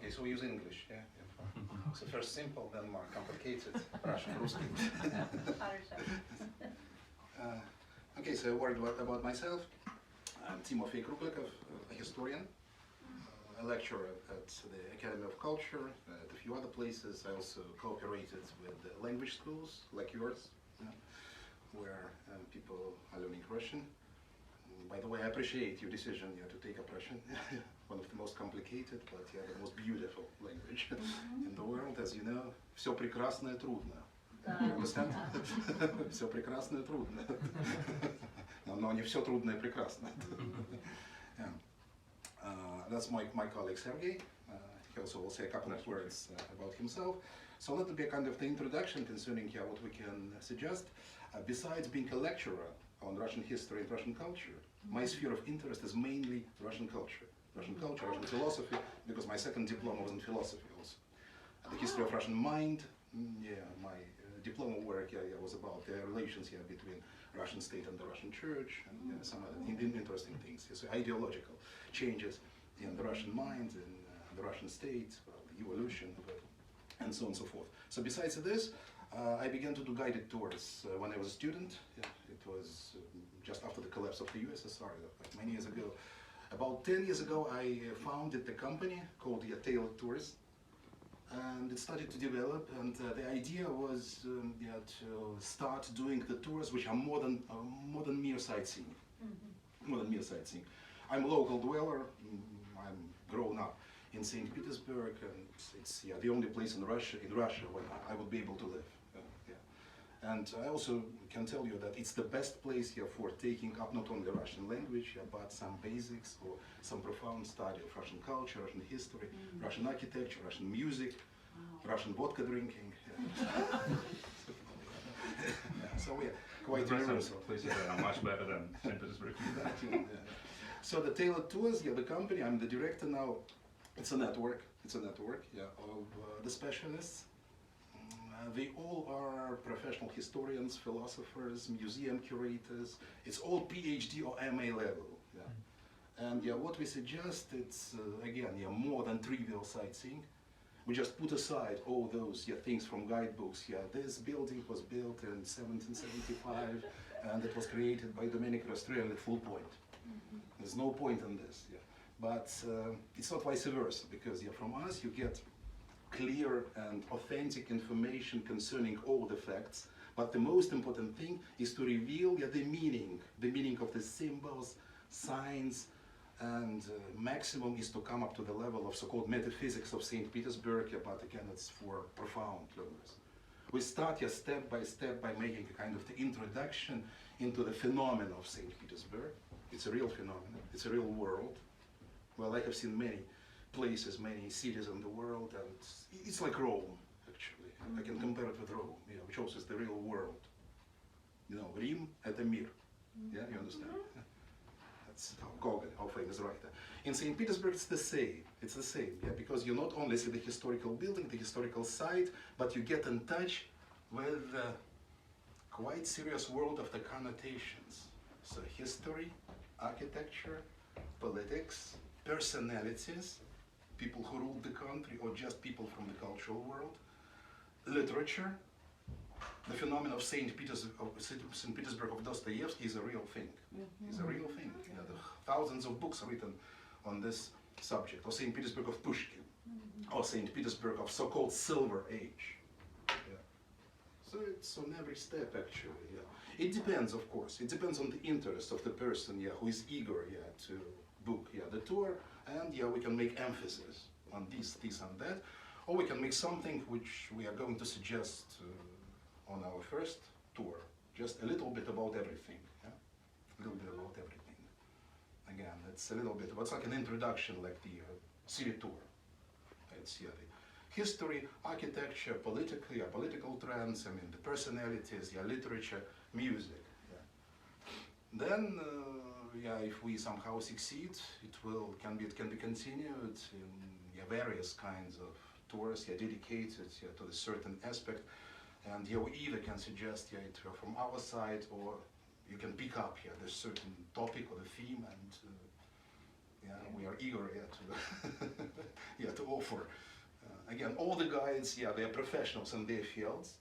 Okay, so we use English, yeah? So first simple, then more complicated. Russian, Ruski. Okay, so a word about myself. I'm Timofey Kruglikov, a historian, a lecturer at the Academy of Culture, at a few other places. I also cooperated with language schools like yours, where people are learning Russian. By the way, I appreciate your decision to take up Russian. One of the most complicated, but the most beautiful language in the world, as you know. Все прекрасное трудно. You understand? Все прекрасное трудно. Но не все трудно и прекрасно. That's my colleague Sergey. He also will say a couple of words about himself. So let it be a kind of the introduction concerning what we can suggest. Besides being a lecturer on Russian history and Russian culture, my sphere of interest is mainly Russian culture, Russian philosophy, because my second diploma was in philosophy also. The history of Russian mind, my diploma work was about the relations between Russian state and the Russian church, and some other interesting things. So ideological changes in the Russian mind, in the Russian state, the evolution of it, and so on and so forth. So besides this, I began to do guided tours when I was a student. It was just after the collapse of the USSR, like many years ago. About 10 years ago, I founded a company called Tailored Tours, and it started to develop. And the idea was to start doing the tours which are more than mere sightseeing. More than mere sightseeing. I'm a local dweller. I'm grown up in St. Petersburg, and it's the only place in Russia where I would be able to live. And I also can tell you that it's the best place for taking up not only Russian language, but some basics or some profound study of Russian culture, Russian history, Russian architecture, Russian music, Russian vodka drinking. So we're quite universal. Places that are much better than St. Petersburg. So the Tailored Tours, the company, I'm the director now. It's a network. It's a network of the specialists. They all are professional historians, philosophers, museum curators. It's all PhD or MA level. And what we suggest, it's again more than trivial sightseeing. We just put aside all those things from guidebooks. This building was built in 1775, and it was created by Domenico Rastrelli at full point. There's no point in this. But it's not vice versa, because from us you get clear and authentic information concerning all the facts, but the most important thing is to reveal the meaning of the symbols, signs, and maximum is to come up to the level of so-called metaphysics of St. Petersburg, but again it's for profound learners. We start step by step by making a kind of the introduction into the phenomenon of St. Petersburg. It's a real phenomenon, it's a real world. Well, I have seen many places, many cities in the world, and it's like Rome, actually. I can compare it with Rome, which also is the real world. Рим – это мир. You understand? That's how Gogol, how famous writer. In St. Petersburg, it's the same. It's the same, because you not only see the historical building, the historical site, but you get in touch with the quite serious world of the connotations. So history, architecture, politics, personalities, people who ruled the country or just people from the cultural world, literature. The phenomenon of St. Petersburg of Dostoevsky is a real thing. It's a real thing. The thousands of books written on this subject. Or St. Petersburg of Pushkin. Or St. Petersburg of so-called Silver Age. So it's on every step, actually. It depends, of course. It depends on the interest of the person who is eager to book the tour, and we can make emphasis on this and that, or we can make something which we are going to suggest on our first tour, just a little bit about everything, a little bit about everything. Again, it's a little bit, it's like an introduction, like the city tour. It's the history, architecture, political trends, the personalities, literature, music. Then, if we somehow succeed, it can be continued in various kinds of tours dedicated to a certain aspect, and we either can suggest it from our side, or you can pick up the certain topic or the theme and Yeah, we are eager to offer. Again, all the guides, yeah, they are professionals in their fields.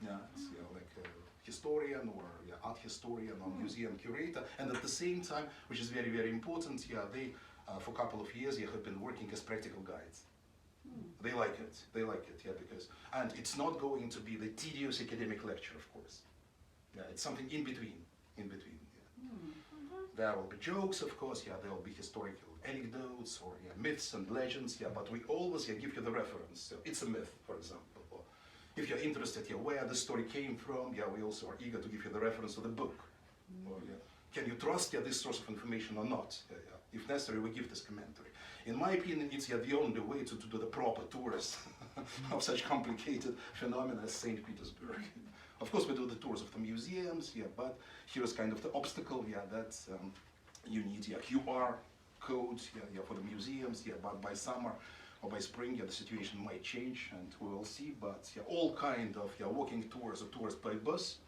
Yeah, it's like a historian or art historian or museum curator, and at the same time, which is very, very important, yeah, they for a couple of years have been working as practical guides. They like it, yeah, because, and it's not going to be the tedious academic lecture, of course. Yeah, it's something in between. Yeah. There will be jokes, of course, yeah, there will be historical anecdotes or myths and legends, yeah, but we always give you the reference. So it's a myth, for example. Or if you're interested, where the story came from, yeah, we also are eager to give you the reference to the book. Or, can you trust this source of information or not? If necessary, we give this commentary. In my opinion, it's the only way to do the proper tours of such complicated phenomena as St. Petersburg. Of course, we do the tours of the museums, but here's kind of the obstacle, that you need QR codes, for the museums, but by summer or by spring, the situation might change, and we will see. But all kind of walking tours or tours by bus,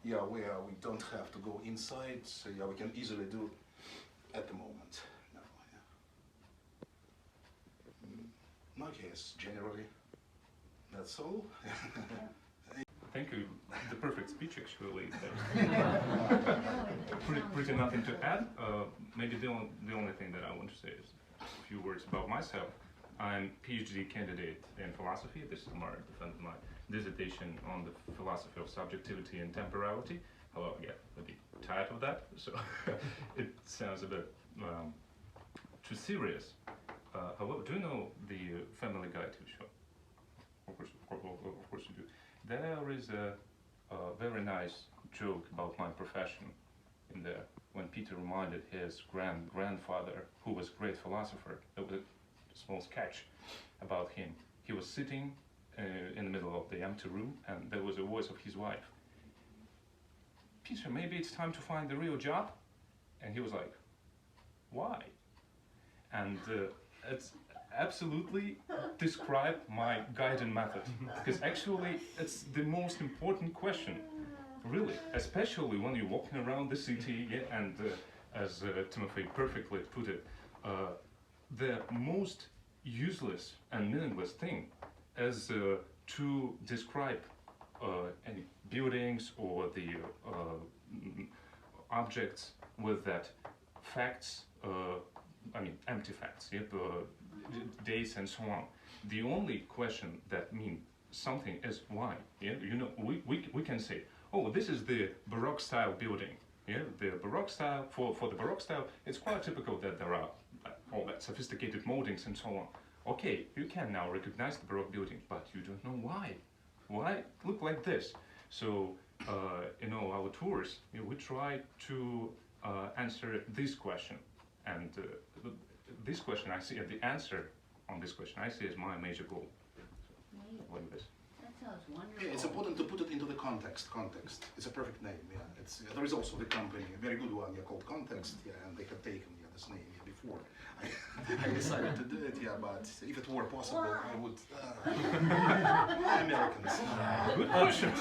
where we don't have to go inside, so we can easily do at the moment. No, yes, generally, that's all. Thank you. The perfect speech, actually. Pretty nothing to add. Maybe the only thing that I want to say is a few words about myself. I'm PhD candidate in philosophy. This is my dissertation on the philosophy of subjectivity and temporality. Although, a bit tired of that, so it sounds a bit too serious. However, do you know the Family Guy TV show? Of course you do. There is a very nice joke about my profession in there, when Peter reminded his grandfather, who was a great philosopher. There was a small sketch about him. He was sitting in the middle of the empty room, and there was a voice of his wife. Peter, maybe it's time to find the real job? And he was like, why? And it's absolutely describe my guiding method, because actually it's the most important question, really, especially when you're walking around the city, and as Timofey perfectly put it, the most useless and meaningless thing is to describe any buildings or the objects with that facts, empty facts, dates and so on. The only question that means something is why. We can say, oh, this is the Baroque style building. The Baroque style, for the Baroque style, it's quite typical that there are all that sophisticated moldings and so on. Okay, you can now recognize the Baroque building, but you don't know why. Why it look like this? So, in all our tours, we try to answer this question. And this question, I see the answer on this question, I see as my major goal. Like this. That sounds wonderful. It's important to put it into the context. It's a perfect name. There is also the company, a very good one, called Context. And they have taken this name before. I decided to do it. But if it were possible, I would. Americans. Good question.